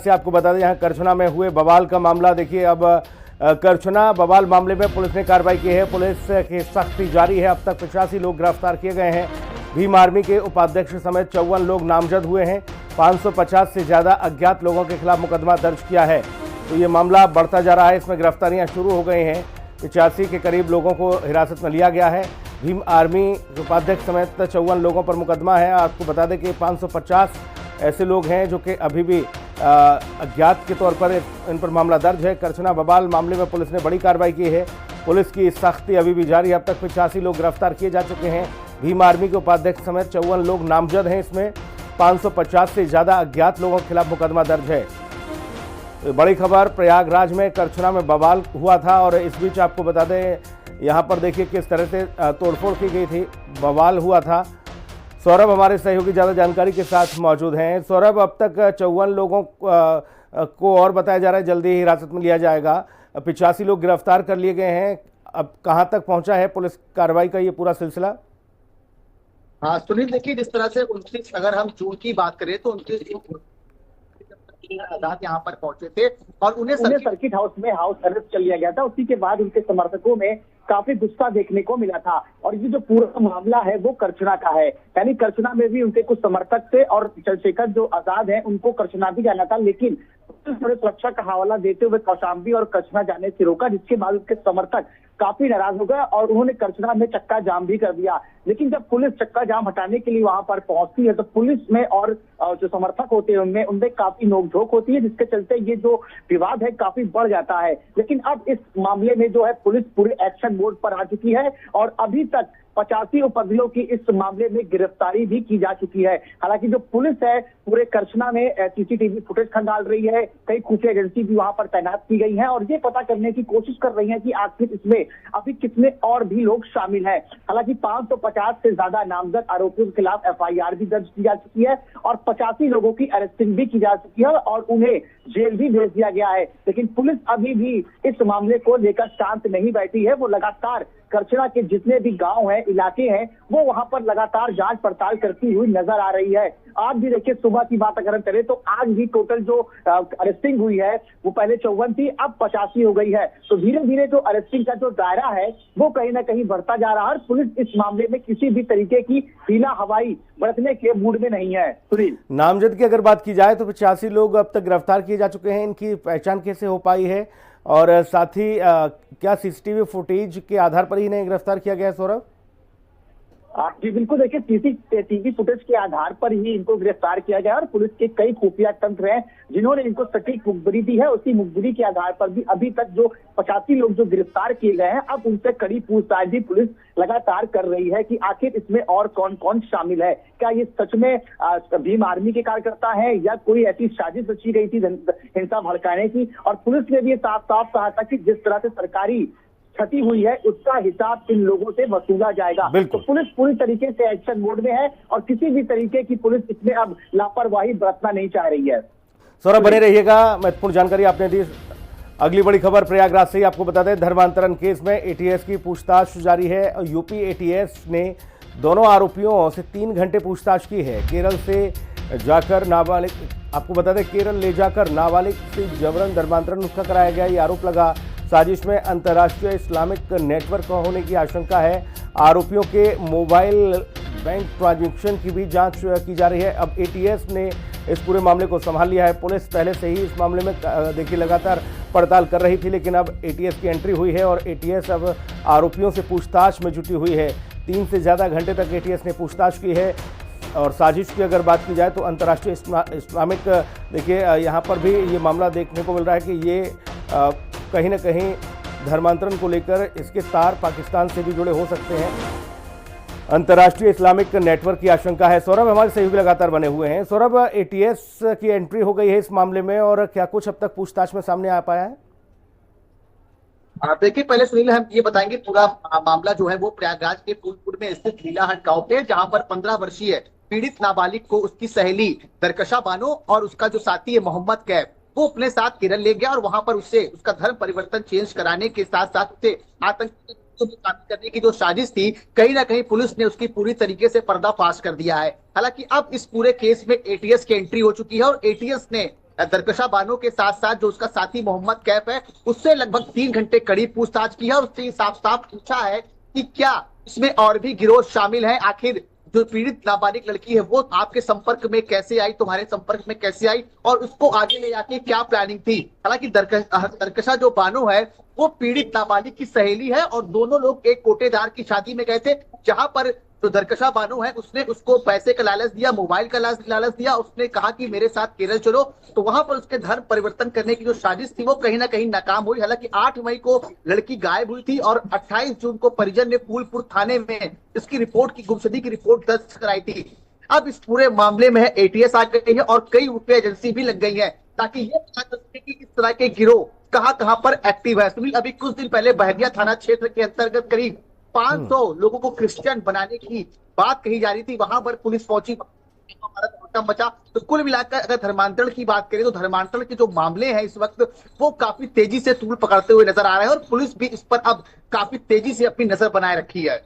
से आपको बता दें यहाँ करछना में हुए बवाल का मामला। देखिए अब करछना बवाल मामले में पुलिस ने कार्रवाई की है। पुलिस की सख्ती जारी है। अब तक 85 लोग गिरफ्तार किए गए हैं। भीम आर्मी के उपाध्यक्ष समेत 54 लोग नामजद हुए हैं। 550 से ज्यादा अज्ञात लोगों के खिलाफ मुकदमा दर्ज किया है। तो ये मामला बढ़ता जा रहा है। इसमें गिरफ्तारियां शुरू हो गई हैं। 85 के करीब लोगों को हिरासत में लिया गया है। भीम आर्मी उपाध्यक्ष समेत 54 लोगों पर मुकदमा है। आपको बता दें कि 550 ऐसे लोग हैं जो कि अभी भी अज्ञात के तौर पर इन पर मामला दर्ज है। करछना बवाल मामले में पुलिस ने बड़ी कार्रवाई की है। पुलिस की सख्ती अभी भी जारी है। अब तक 85 लोग गिरफ्तार किए जा चुके हैं। भीम आर्मी के उपाध्यक्ष समेत 54 लोग नामजद हैं। इसमें 550 से ज्यादा अज्ञात लोगों के खिलाफ मुकदमा दर्ज है। तो बड़ी खबर, प्रयागराज में करछना में बवाल हुआ था और इस बीच आपको बता दें यहाँ पर देखिए किस तरह से तोड़फोड़ की गई थी, बवाल हुआ था। सौरभ हमारे सहयोगी ज़्यादा जानकारी के साथ मौजूद हैं। सौरभ, अब तक 54 लोगों को और बताया जा रहा है जल्दी ही हिरासत में लिया जाएगा। 85 लोग गिरफ्तार कर लिए गए हैं। अब कहाँ तक पहुँचा है पुलिस कार्रवाई का ये पूरा सिलसिला? हाँ सुनील, देखिए जिस तरह से 29 अगर हम जून की बात करें तो 29 आजाद यहाँ पर पहुंचे थे और उन्हें सर्किट हाउस में हाउस अरेस्ट कर लिया गया था। उसी के बाद उनके समर्थकों में काफी गुस्सा देखने को मिला था और ये जो पूरा मामला है वो करछना का है। यानी करछना में भी उनके कुछ समर्थक थे और चंद्रशेखर जो आजाद है उनको करछना भी जाना था, लेकिन थोड़े सुरक्षा का हवाला देते हुए कौशाम्बी और करछना जाने से रोका, जिसके बाद उसके समर्थक काफी नाराज हो गए और उन्होंने करछना में चक्का जाम भी कर दिया। लेकिन जब पुलिस चक्का जाम हटाने के लिए वहां पर पहुंचती है तो पुलिस में और जो समर्थक होते हैं उनमें काफी नोकझोंक होती है, जिसके चलते ये जो विवाद है काफी बढ़ जाता है। लेकिन अब इस मामले में जो है पुलिस पूरे एक्शन मोड पर आ चुकी है और अभी तक 85 उपद्रवियों की इस मामले में गिरफ्तारी भी की जा चुकी है। हालांकि जो पुलिस है पूरे करछना में सीसीटीवी फुटेज खंगाल रही है। कई खुफिया एजेंसी भी वहां पर तैनात की गई है और ये पता करने की कोशिश कर रही है कि आखिर इसमें अभी कितने और भी लोग शामिल हैं। हालांकि 550 से ज्यादा नामजद आरोपियों के खिलाफ FIR भी दर्ज की जा चुकी है और 85 लोगों की अरेस्टिंग भी की जा चुकी है और उन्हें जेल भी भेज दिया गया है। लेकिन पुलिस अभी भी इस मामले को लेकर शांत नहीं बैठी है। वो लगातार करछना के जितने भी गांव हैं, इलाके हैं, वो वहां पर लगातार जांच पड़ताल करती हुई नजर आ रही है। आज भी देखिए सुबह की बात अगर हम करें तो आज भी टोटल जो अरेस्टिंग हुई है वो पहले 54 थी, अब 85 हो गई है। तो धीरे धीरे जो अरेस्टिंग का जो दायरा है वो कहीं ना कहीं बढ़ता जा रहा है। पुलिस इस मामले में किसी भी तरीके की ढीला हवाई बरतने के मूड में नहीं है। सुनील, नामजद की अगर बात की जाए तो 85 लोग अब तक गिरफ्तार किए जा चुके हैं। इनकी पहचान कैसे हो पाई है और साथ ही क्या सीसीटीवी फुटेज के आधार पर ही इन्हें गिरफ्तार किया गया है? सौरभ जी बिल्कुल, देखिए सीसीटीवी फुटेज के आधार पर ही इनको गिरफ्तार किया गया और पुलिस के कई खुफिया तंत्र हैं जिन्होंने इनको सटीक मुखबिरी दी है। उसी मुखबिरी के आधार पर भी अभी तक जो 85 लोग जो गिरफ्तार किए गए हैं अब उनसे कड़ी पूछताछ भी पुलिस लगातार कर रही है कि आखिर इसमें और कौन कौन शामिल है। क्या ये सच में भीम आर्मी के कार्यकर्ता है या कोई ऐसी साजिश रची गई थी हिंसा भड़काने की। और पुलिस ने भी ये साफ साफ कहा था कि जिस तरह से सरकारी क्षति हुई है उसका हिसाब इन लोगों से वसूला जाएगा। तो पुलिस पूरी तरीके से एक्शन मोड में है और किसी भी तरीके की पुलिस इसमें अब लापरवाही बरतना नहीं चाह रही है। सौरभ बने रहिएगा, महत्वपूर्ण जानकारी आपने दी। अगली बड़ी खबर प्रयागराज से ही आपको बता दें, धर्मांतरण केस में ATS की पूछताछ जारी है। यूपी ATS ने दोनों आरोपियों से 3 घंटे पूछताछ की है। केरल से जाकर नाबालिग, आपको बता दें केरल ले जाकर नाबालिग से जबरन धर्मांतरण उसका कराया गया, ये आरोप लगा। साजिश में अंतर्राष्ट्रीय इस्लामिक नेटवर्क होने की आशंका है। आरोपियों के मोबाइल बैंक ट्रांजैक्शन की भी जांच की जा रही है। अब ATS ने इस पूरे मामले को संभाल लिया है। पुलिस पहले से ही इस मामले में देखिए लगातार पड़ताल कर रही थी, लेकिन अब ATS की एंट्री हुई है और ATS अब आरोपियों से पूछताछ में जुटी हुई है। 3 से ज़्यादा घंटे तक ATS ने पूछताछ की है। और साजिश की अगर बात की जाए तो अंतर्राष्ट्रीय इस्लामिक, देखिए यहाँ पर भी ये मामला देखने को मिल रहा है कि ये कहीं ना कहीं धर्मांतरण को लेकर इसके तार पाकिस्तान से भी जुड़े हो सकते हैं। अंतर्राष्ट्रीय इस्लामिक नेटवर्क की आशंका है। सौरभ हमारे सहयोगी लगातार बने हुए हैं। सौरभ, ATS की एंट्री हो गई है इस मामले में और क्या कुछ अब तक पूछताछ में सामने आ पाया है? देखिए पहले सुनील हम ये बताएंगे पूरा मामला जो है वो प्रयागराज के फूलपुर में स्थित लीलाहट गांव पे, जहां पर 15 वर्षीय पीड़ित नाबालिग को उसकी सहेली दरकशा बानो और उसका जो साथी है मोहम्मद कैफ, वो अपने साथ केरल ले गया और वहां पर उससे उसका धर्म परिवर्तन चेंज कराने के साथ साथ उसे आतंकी करने की जो साजिश थी, कहीं ना कहीं पुलिस ने उसकी पूरी तरीके से पर्दाफाश कर दिया है। हालांकि अब इस पूरे केस में ATS की एंट्री हो चुकी है और ATS ने दरकशा बानो के साथ साथ जो उसका साथी मोहम्मद कैफ है, उससे लगभग 3 घंटे कड़ी पूछताछ की है। उससे साफ साफ पूछा है कि क्या इसमें और भी गिरोह शामिल है, आखिर जो पीड़ित नाबालिग लड़की है वो आपके संपर्क में कैसे आई, तुम्हारे संपर्क में कैसे आई, और उसको आगे ले जाके क्या प्लानिंग थी। हालांकि दरकशा जो बानो है वो पीड़ित नाबालिग की सहेली है और दोनों लोग एक कोटेदार की शादी में गए थे, जहां पर जो दरकशा बानो है उसने उसको पैसे का लालच दिया, मोबाइल का लालच दिया। उसने कहा कि मेरे साथ केरल चलो, तो वहां पर उसके धर्म परिवर्तन करने की जो साजिश थी वो कहीं ना कहीं नाकाम हुई। हालांकि 8 मई को लड़की गायब हुई थी और 28 जून को परिजन ने फूलपुर थाने में इसकी रिपोर्ट की गुमशुदगी की रिपोर्ट दर्ज कराई थी। अब इस पूरे मामले में एटीएस आ गई है और कई रुपए एजेंसी भी लग गई है ताकि ये पता चल सके कि इस तरह के गिरोह कहां पर एक्टिव है। सुनील, अभी कुछ दिन पहले बहरिया थाना क्षेत्र के अंतर्गत करीब 500 लोगों को क्रिश्चियन बनाने की बात कही जा रही थी, वहां पर पुलिस पहुंची, हमारा धमाका मचा। तो कुल मिलाकर अगर धर्मांतरण की बात करें तो धर्मांतरण के जो मामले हैं इस वक्त वो काफी तेजी से तूल पकड़ते हुए नजर आ रहे हैं और पुलिस भी इस पर अब काफी तेजी से अपनी नजर बनाए रखी है।